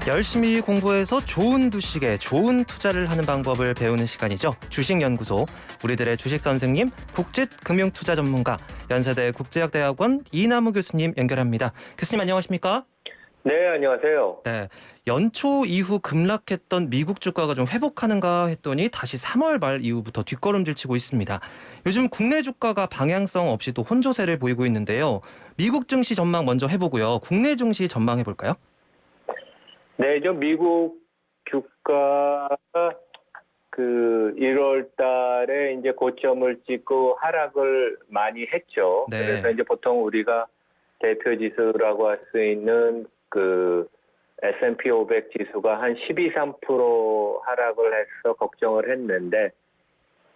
열심히 공부해서 좋은 주식에 좋은 투자를 하는 방법을 배우는 시간이죠. 주식연구소, 우리들의 주식 선생님, 북짓 금융투자 전문가, 연세대 국제학대학원 이남우 교수님 연결합니다. 교수님 안녕하십니까? 네, 안녕하세요. 네, 연초 이후 급락했던 미국 주가가 좀 회복하는가 했더니 다시 3월 말 이후부터 뒷걸음질 치고 있습니다. 요즘 국내 주가가 방향성 없이 또 혼조세를 보이고 있는데요. 미국 증시 전망 먼저 해보고요. 국내 증시 전망해 볼까요? 네, 미국 주가가 1월 달에 이제 고점을 찍고 하락을 많이 했죠. 네. 그래서 이제 보통 우리가 대표 지수라고 할 수 있는 S&P 500 지수가 한 12, 3% 하락을 해서 걱정을 했는데,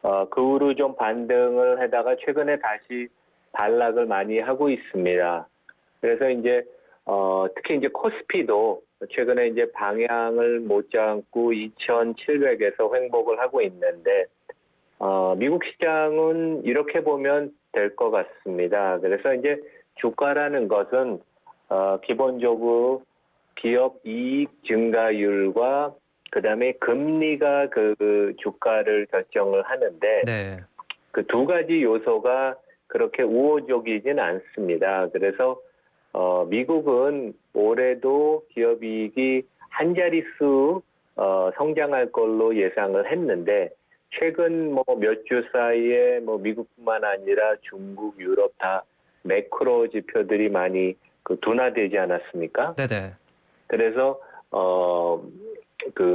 그 후로 좀 반등을 하다가 최근에 다시 반락을 많이 하고 있습니다. 그래서 이제, 특히 이제 코스피도 최근에 이제 방향을 못 잡고 2,700에서 횡보를 하고 있는데, 미국 시장은 이렇게 보면 될 것 같습니다. 그래서 이제 주가라는 것은, 기본적으로 기업 이익 증가율과 그다음에 금리가 그 주가를 결정을 하는데, 네. 그 두 가지 요소가 그렇게 우호적이진 않습니다. 그래서 미국은 올해도 기업 이익이 한 자릿수 성장할 걸로 예상을 했는데, 최근 몇 주 사이에 미국뿐만 아니라 중국, 유럽 다 매크로 지표들이 많이 둔화되지 않았습니까? 네네. 그래서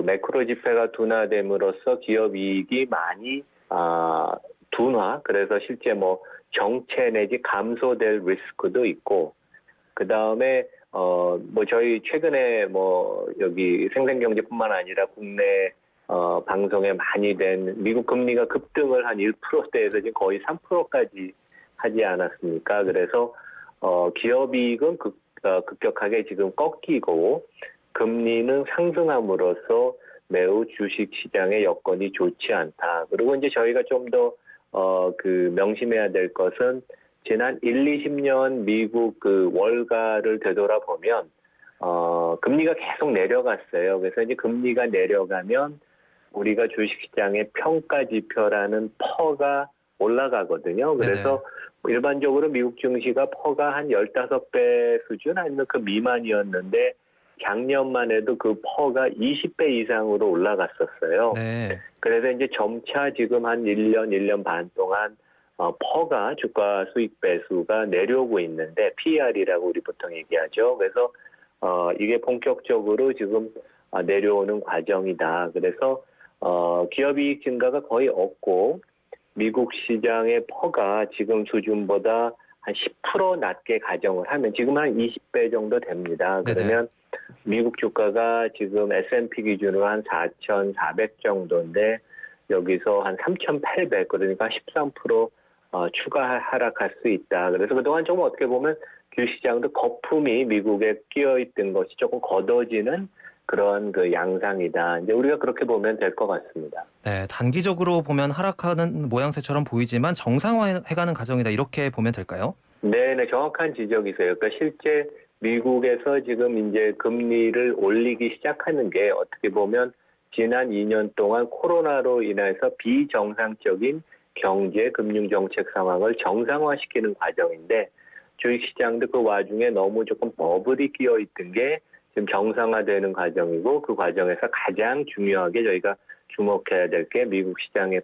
매크로 지표가 둔화됨으로써 기업 이익이 많이 둔화, 그래서 실제 정체 내지 감소될 리스크도 있고, 그 다음에 저희 최근에 여기 생생경제뿐만 아니라 국내 방송에 많이 된 미국 금리가 급등을 한 1%대에서 지금 거의 3%까지 하지 않았습니까? 그래서 기업 이익은 급격하게 지금 꺾이고 금리는 상승함으로써 매우 주식 시장의 여건이 좋지 않다. 그리고 이제 저희가 좀 더 명심해야 될 것은 지난 1, 20년 미국 월가를 되돌아보면 금리가 계속 내려갔어요. 그래서 이제 금리가 내려가면 우리가 주식시장의 평가 지표라는 퍼가 올라가거든요. 그래서 일반적으로 미국 증시가 퍼가 한 15배 수준 아니면 그 미만이었는데, 작년만 해도 그 퍼가 20배 이상으로 올라갔었어요. 네. 그래서 이제 점차 지금 한 1년, 1년 반 동안 퍼가 주가 수익 배수가 내려오고 있는데, PER이라고 우리 보통 얘기하죠. 그래서 이게 본격적으로 지금 내려오는 과정이다. 그래서 기업이익 증가가 거의 없고, 미국 시장의 퍼가 지금 수준보다 한 10% 낮게 가정을 하면 지금 한 20배 정도 됩니다. 그러면 미국 주가가 지금 S&P 기준으로 한 4,400 정도인데, 여기서 한 3,800, 그러니까 13% 추가 하락할 수 있다. 그래서 그동안 좀 어떻게 보면 주시장도 거품이 미국에 끼어있던 것이 조금 걷어지는 그런 양상이다. 이제 우리가 그렇게 보면 될 것 같습니다. 네, 단기적으로 보면 하락하는 모양새처럼 보이지만 정상화해가는 과정이다, 이렇게 보면 될까요? 네, 정확한 지적이세요. 그러니까 실제 미국에서 지금 이제 금리를 올리기 시작하는 게 어떻게 보면 지난 2년 동안 코로나로 인해서 비정상적인 경제, 금융 정책 상황을 정상화시키는 과정인데, 주식시장도 그 와중에 너무 조금 버블이 끼어 있던 게 지금 정상화되는 과정이고, 그 과정에서 가장 중요하게 저희가 주목해야 될 게 미국 시장의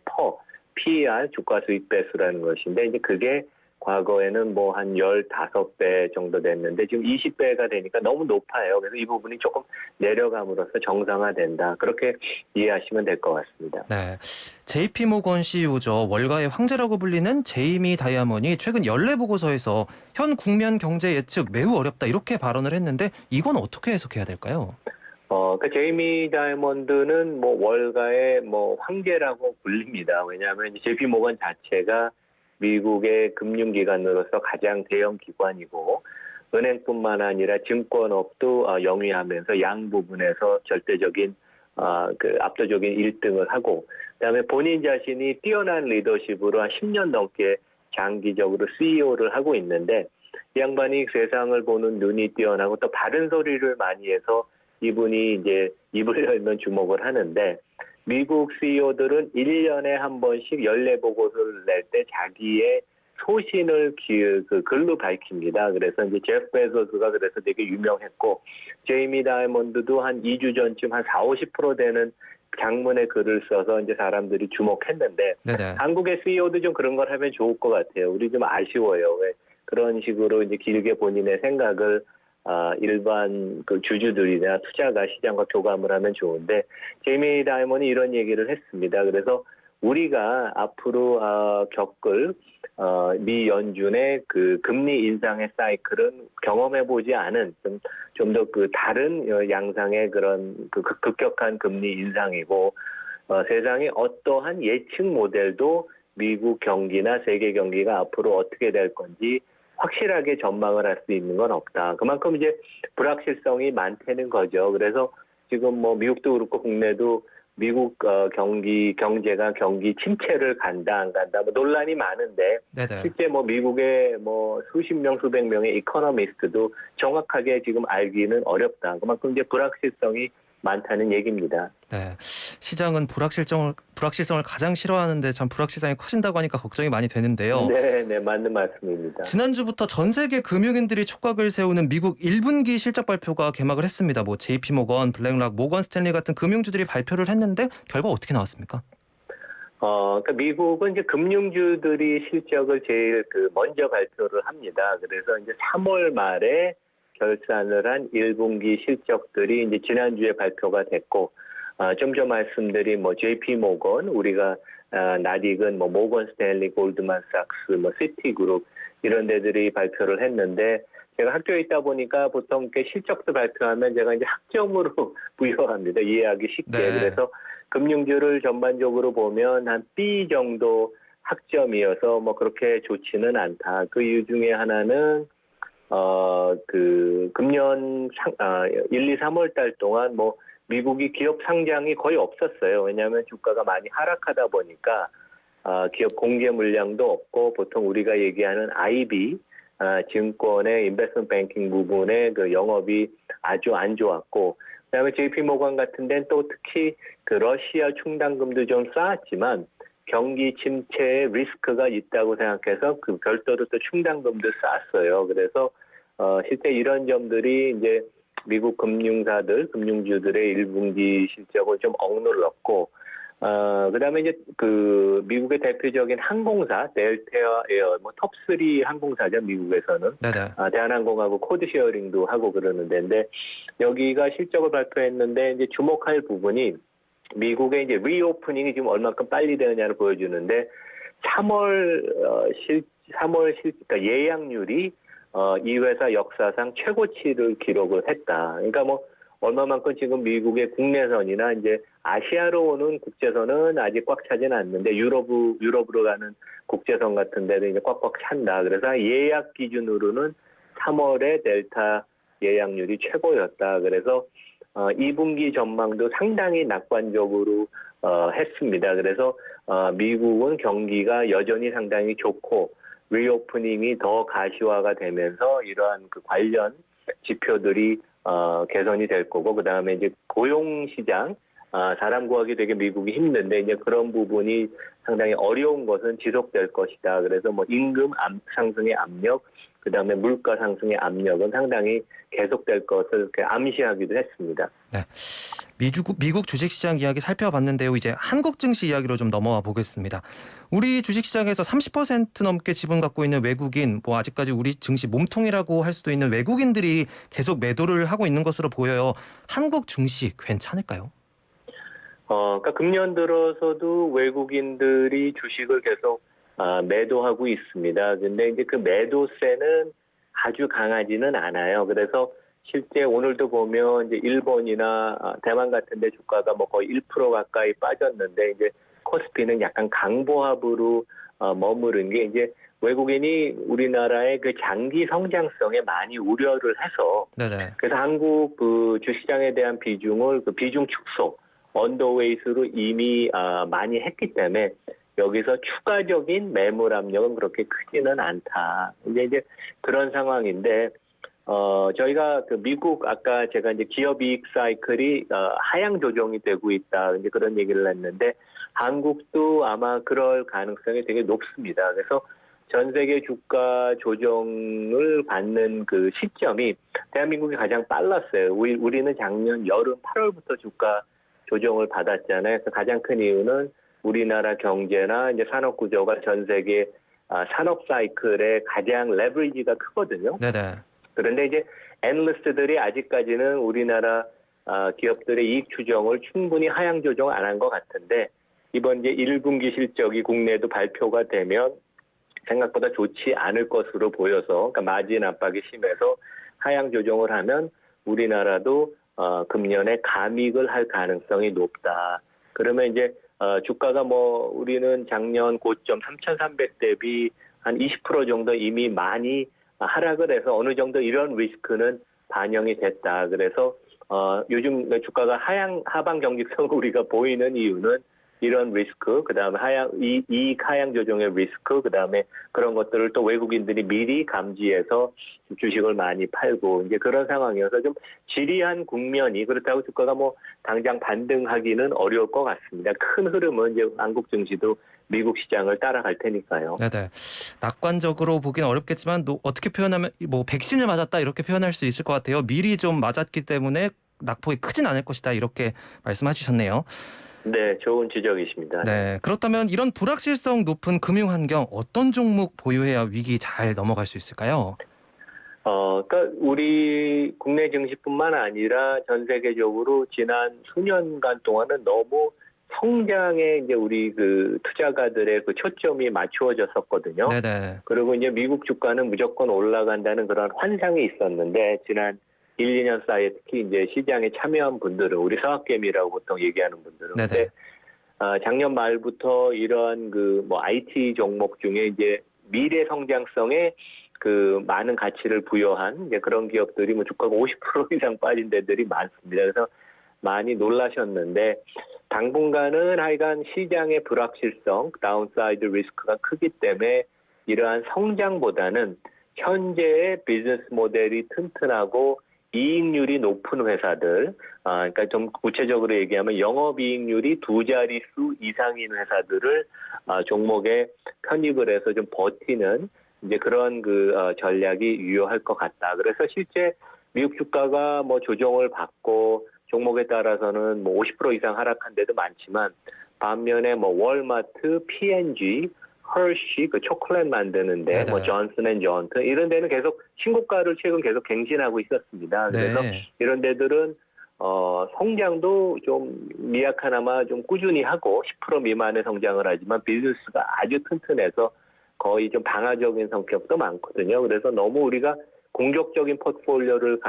PER, 주가 수익 배수라는 것인데, 이제 그게 과거에는 한 15배 정도 됐는데 지금 20배가 되니까 너무 높아요. 그래서 이 부분이 조금 내려감으로써 정상화된다. 그렇게 이해하시면 될 것 같습니다. 네, JP모건 CEO죠. 월가의 황제라고 불리는 제이미 다이아몬이 최근 연례 보고서에서 현 국면 경제 예측 매우 어렵다, 이렇게 발언을 했는데, 이건 어떻게 해석해야 될까요? 제이미 다이아몬드는 월가의 황제라고 불립니다. 왜냐하면 JP모건 자체가 미국의 금융기관으로서 가장 대형 기관이고, 은행뿐만 아니라 증권업도 영위하면서 양 부분에서 절대적인 압도적인 1등을 하고, 그다음에 본인 자신이 뛰어난 리더십으로 한 10년 넘게 장기적으로 CEO를 하고 있는데, 이 양반이 세상을 보는 눈이 뛰어나고 또 바른 소리를 많이 해서 이분이 이제 입을 열면 주목을 하는데 미국 CEO들은 1년에 한 번씩 연례 보고서를 낼 때 자기의 소신을 글로 밝힙니다. 그래서 이제 제프 베조스가 그래서 되게 유명했고 제이미 다이먼드도 한 2주 전쯤 한 40-50% 되는 장문의 글을 써서 이제 사람들이 주목했는데 네네. 한국의 CEO도 좀 그런 걸 하면 좋을 것 같아요. 우리 좀 아쉬워요. 왜 그런 식으로 이제 길게 본인의 생각을 일반 그 주주들이나 투자가 시장과 교감을 하면 좋은데 제이미 다이먼이 이런 얘기를 했습니다. 그래서 우리가 앞으로 겪을 미 연준의 그 금리 인상의 사이클은 경험해 보지 않은 좀 더 그 다른 양상의 그런 그 급격한 금리 인상이고 세상의 어떠한 예측 모델도 미국 경기나 세계 경기가 앞으로 어떻게 될 건지 확실하게 전망을 할 수 있는 건 없다. 그만큼 이제 불확실성이 많다는 거죠. 그래서 지금 뭐 미국도 그렇고 국내도 미국 경제가 경기 침체를 간다 안 간다 뭐 논란이 많은데 네네. 실제 뭐 미국의 뭐 수십 명 수백 명의 이코노미스트도 정확하게 지금 알기는 어렵다. 그만큼 이제 불확실성이 많다는 얘기입니다. 네. 시장은 불확실성을 가장 싫어하는데 참 불확실성이 커진다고 하니까 걱정이 많이 되는데요. 네, 맞는 말씀입니다. 지난주부터 전 세계 금융인들이 촉각을 세우는 미국 1분기 실적 발표가 개막을 했습니다. 뭐 JP 모건, 블랙락, 모건 스탠리 같은 금융주들이 발표를 했는데 결과 어떻게 나왔습니까? 그러니까 미국은 이제 금융주들이 실적을 제일 먼저 발표를 합니다. 그래서 이제 3월 말에 결산을 한 1분기 실적들이 이제 지난주에 발표가 됐고, 좀 전 말씀드린 뭐 JP 모건, 우리가 낯익은 뭐 모건 스탠리, 골드만삭스, 뭐 시티그룹 이런 데들이 발표를 했는데 제가 학교에 있다 보니까 보통 이렇게 실적도 발표하면 제가 이제 학점으로 부여합니다. 이해하기 쉽게. 네. 그래서 금융주를 전반적으로 보면 한 B 정도 학점이어서 뭐 그렇게 좋지는 않다. 그 이유 중에 하나는 금년 1, 2, 3월 달 동안 뭐 미국이 기업 상장이 거의 없었어요. 왜냐하면 주가가 많이 하락하다 보니까 기업 공개 물량도 없고 보통 우리가 얘기하는 IB 증권의 인베스트먼트 뱅킹 부분의 그 영업이 아주 안 좋았고 그다음에 JP 모건 같은 데는 또 특히 그 러시아 충당금도 좀 쌓았지만 경기 침체의 리스크가 있다고 생각해서 그 별도로 또 충당금도 쌓았어요. 그래서 실제 이런 점들이 이제 미국 금융주들의 1분기 실적을 좀 억눌렀고, 그다음에 이제 그 미국의 대표적인 항공사 델타 에어, 뭐 톱3 항공사죠 미국에서는. 네네. 대한항공하고 코드쉐어링도 하고 그러는데, 근데 여기가 실적을 발표했는데 이제 주목할 부분이 미국의 이제 리오프닝이 지금 얼마큼 빨리 되느냐를 보여주는데 3월 예약률이 이 회사 역사상 최고치를 기록을 했다. 그러니까 뭐 얼마만큼 지금 미국의 국내선이나 이제 아시아로 오는 국제선은 아직 꽉 차지는 않는데 유럽으로 가는 국제선 같은 데는 이제 꽉꽉 찬다. 그래서 예약 기준으로는 3월에 델타 예약률이 최고였다. 그래서 2분기 전망도 상당히 낙관적으로 했습니다. 그래서 미국은 경기가 여전히 상당히 좋고 리오프닝이 더 가시화가 되면서 이러한 그 관련 지표들이 개선이 될 거고 그다음에 이제 고용 시장 사람 구하기 되게 미국이 힘든데 이제 그런 부분이 상당히 어려운 것은 지속될 것이다. 그래서 뭐 임금 상승의 압력, 그다음에 물가 상승의 압력은 상당히 계속될 것을 이렇게 암시하기도 했습니다. 네. 미국 주식시장 이야기 살펴봤는데요. 이제 한국 증시 이야기로 좀 넘어와 보겠습니다. 우리 주식시장에서 30% 넘게 지분 갖고 있는 외국인, 뭐 아직까지 우리 증시 몸통이라고 할 수도 있는 외국인들이 계속 매도를 하고 있는 것으로 보여요. 한국 증시 괜찮을까요? 그러니까 금년 들어서도 외국인들이 주식을 계속 매도하고 있습니다. 근데 이제 그 매도세는 아주 강하지는 않아요. 그래서 실제 오늘도 보면 이제 일본이나 대만 같은 데 주가가 뭐 거의 1% 가까이 빠졌는데 이제 코스피는 약간 강보합으로 머무른 게 이제 외국인이 우리나라의 그 장기 성장성에 많이 우려를 해서 네네. 그래서 한국 그 주시장에 대한 비중을 그 비중 축소 언더웨이트로 이미 많이 했기 때문에 여기서 추가적인 매물 압력은 그렇게 크지는 않다. 이제 그런 상황인데 저희가 그 미국 아까 제가 이제 기업이익 사이클이 하향 조정이 되고 있다 이제 그런 얘기를 했는데 한국도 아마 그럴 가능성이 되게 높습니다. 그래서 전 세계 주가 조정을 받는 그 시점이 대한민국이 가장 빨랐어요. 우리는 작년 여름 8월부터 주가 조정을 받았잖아요. 그래서 가장 큰 이유는 우리나라 경제나 이제 산업 구조가 전 세계 산업 사이클의 가장 레버리지가 크거든요. 네네. 그런데 이제 애널리스트들이 아직까지는 우리나라 기업들의 이익 추정을 충분히 하향 조정 안 한 것 같은데 이번 이제 1분기 실적이 국내에도 발표가 되면 생각보다 좋지 않을 것으로 보여서 그러니까 마진 압박이 심해서 하향 조정을 하면 우리나라도 금년에 감익을 할 가능성이 높다. 그러면 이제 주가가 뭐 우리는 작년 고점 3,300 대비 한 20% 정도 이미 많이 하락을 해서 어느 정도 이런 리스크는 반영이 됐다. 그래서 요즘 주가가 하방 경직성을 우리가 보이는 이유는 이런 리스크, 그다음에 이익 하향 조정의 리스크, 그다음에 그런 것들을 또 외국인들이 미리 감지해서 주식을 많이 팔고 이제 그런 상황이어서 좀 지리한 국면이 그렇다고 주가가 뭐 당장 반등하기는 어려울 것 같습니다. 큰 흐름은 이제 한국 증시도 미국 시장을 따라갈 테니까요. 네네. 낙관적으로 보긴 어렵겠지만 어떻게 표현하면 뭐 백신을 맞았다 이렇게 표현할 수 있을 것 같아요. 미리 좀 맞았기 때문에 낙폭이 크진 않을 것이다 이렇게 말씀하셨네요. 네, 좋은 지적이십니다. 네. 그렇다면 이런 불확실성 높은 금융 환경 어떤 종목 보유해야 위기 잘 넘어갈 수 있을까요? 그러니까 우리 국내 증시뿐만 아니라 전 세계적으로 지난 수년간 동안은 너무 성장에 이제 우리 그 투자가들의 그 초점이 맞추어졌었거든요. 네네. 그리고 이제 미국 주가는 무조건 올라간다는 그런 환상이 있었는데 지난 1, 2년 사이에 특히 이제 시장에 참여한 분들은 우리 서학개미라고 보통 얘기하는 분들은 네네. 근데 작년 말부터 이런 그 뭐 IT 종목 중에 이제 미래 성장성에 그 많은 가치를 부여한 이제 그런 기업들이 뭐 주가가 50% 이상 빠진 데들이 많습니다. 그래서 많이 놀라셨는데 당분간은 하여간 시장의 불확실성, 다운사이드 리스크가 크기 때문에 이러한 성장보다는 현재의 비즈니스 모델이 튼튼하고 이익률이 높은 회사들, 그러니까 좀 구체적으로 얘기하면 영업이익률이 2자릿수 이상인 회사들을 종목에 편입을 해서 좀 버티는 이제 그런 그 전략이 유효할 것 같다. 그래서 실제 미국 주가가 뭐 조정을 받고 종목에 따라서는 뭐 50% 이상 하락한 데도 많지만 반면에 뭐 월마트, P&G, 허쉬 그 초콜릿 만드는데 네네. 뭐 존슨앤존슨 이런 데는 계속 신고가를 최근 계속 갱신하고 있었습니다. 그래서 네. 이런 데들은 성장도 좀 미약하나마 좀 꾸준히 하고 10% 미만의 성장을 하지만 비즈니스가 아주 튼튼해서 거의 좀 방어적인 성격도 많거든요. 그래서 너무 우리가 공격적인 포트폴리오를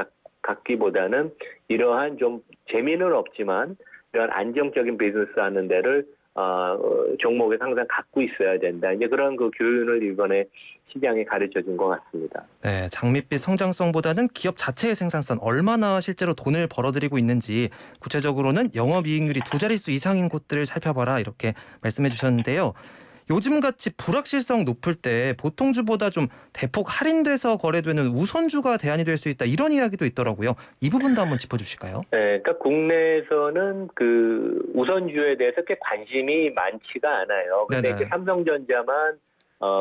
갖기보다는 이러한 좀 재미는 없지만 이런 안정적인 비즈니스 하는 데를 종목에 항상 갖고 있어야 된다. 이제 그런 그 교훈을 이번에 시장에 가르쳐 준 것 같습니다. 네, 장밋빛 성장성보다는 기업 자체의 생산성 얼마나 실제로 돈을 벌어들이고 있는지 구체적으로는 영업이익률이 2자릿수 이상인 곳들을 살펴봐라 이렇게 말씀해 주셨는데요. 요즘같이 불확실성 높을 때 보통주보다 좀 대폭 할인돼서 거래되는 우선주가 대안이 될 수 있다 이런 이야기도 있더라고요. 이 부분도 한번 짚어주실까요? 네, 그러니까 국내에서는 그 우선주에 대해서 꽤 관심이 많지가 않아요. 근데 네네. 이제 삼성전자만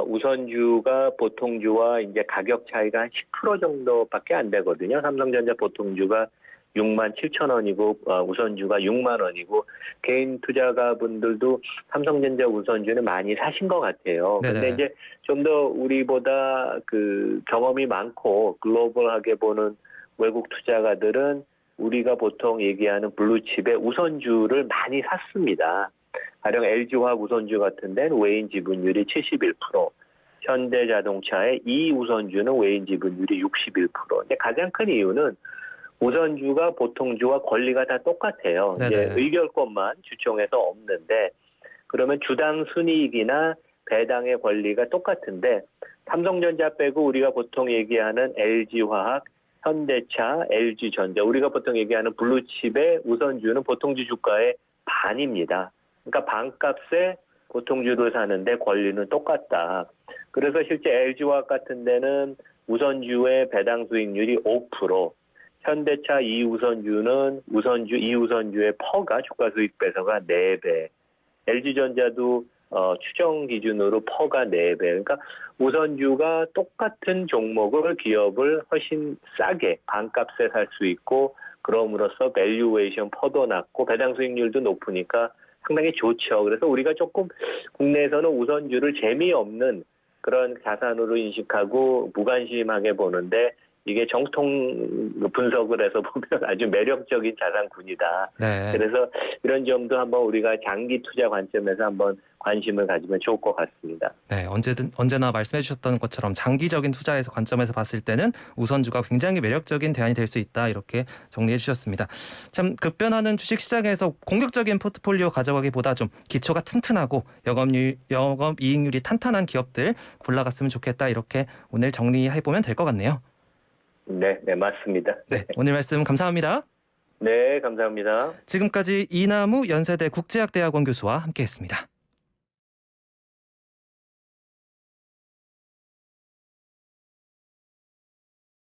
우선주가 보통주와 이제 가격 차이가 한 10% 정도밖에 안 되거든요. 삼성전자 보통주가 6만 7천 원이고 우선주가 6만 원이고 개인 투자가분들도 삼성전자 우선주는 많이 사신 것 같아요. 네네. 근데 이제 좀 더 우리보다 그 경험이 많고 글로벌하게 보는 외국 투자가들은 우리가 보통 얘기하는 블루칩의 우선주를 많이 샀습니다. 가령 LG화학 우선주 같은 데는 외인 지분율이 71%, 현대자동차의 이 우선주는 외인 지분율이 61%. 근데 가장 큰 이유는 우선주가 보통주와 권리가 다 똑같아요. 네네. 이제 의결권만 주총에서 없는데 그러면 주당 순이익이나 배당의 권리가 똑같은데 삼성전자 빼고 우리가 보통 얘기하는 LG화학, 현대차, LG전자 우리가 보통 얘기하는 블루칩의 우선주는 보통주 주가의 반입니다. 그러니까 반값에 보통주를 사는데 권리는 똑같다. 그래서 실제 LG화학 같은 데는 우선주의 배당 수익률이 5%, 현대차 2우선주는 우선주 2우선주의 퍼가 주가 수익 배서가 4배, LG전자도 추정 기준으로 퍼가 4배. 그러니까 우선주가 똑같은 종목을 기업을 훨씬 싸게 반값에 살 수 있고, 그럼으로써 밸류에이션 퍼도 낮고 배당 수익률도 높으니까 상당히 좋죠. 그래서 우리가 조금 국내에서는 우선주를 재미없는 그런 자산으로 인식하고 무관심하게 보는데, 이게 정통 분석을 해서 보면 아주 매력적인 자산군이다. 네. 그래서 이런 점도 한번 우리가 장기 투자 관점에서 한번 관심을 가지면 좋을 것 같습니다. 네, 언제나 말씀해 주셨던 것처럼 장기적인 투자에서 관점에서 봤을 때는 우선주가 굉장히 매력적인 대안이 될 수 있다, 이렇게 정리해 주셨습니다. 참 급변하는 주식 시장에서 공격적인 포트폴리오 가져가기보다 좀 기초가 튼튼하고 영업이익률이 탄탄한 기업들 골라갔으면 좋겠다, 이렇게 오늘 정리해 보면 될 것 같네요. 네, 맞습니다. 네, 오늘 말씀 감사합니다. 네, 감사합니다. 지금까지 이남우 연세대 국제학대학원 교수와 함께했습니다.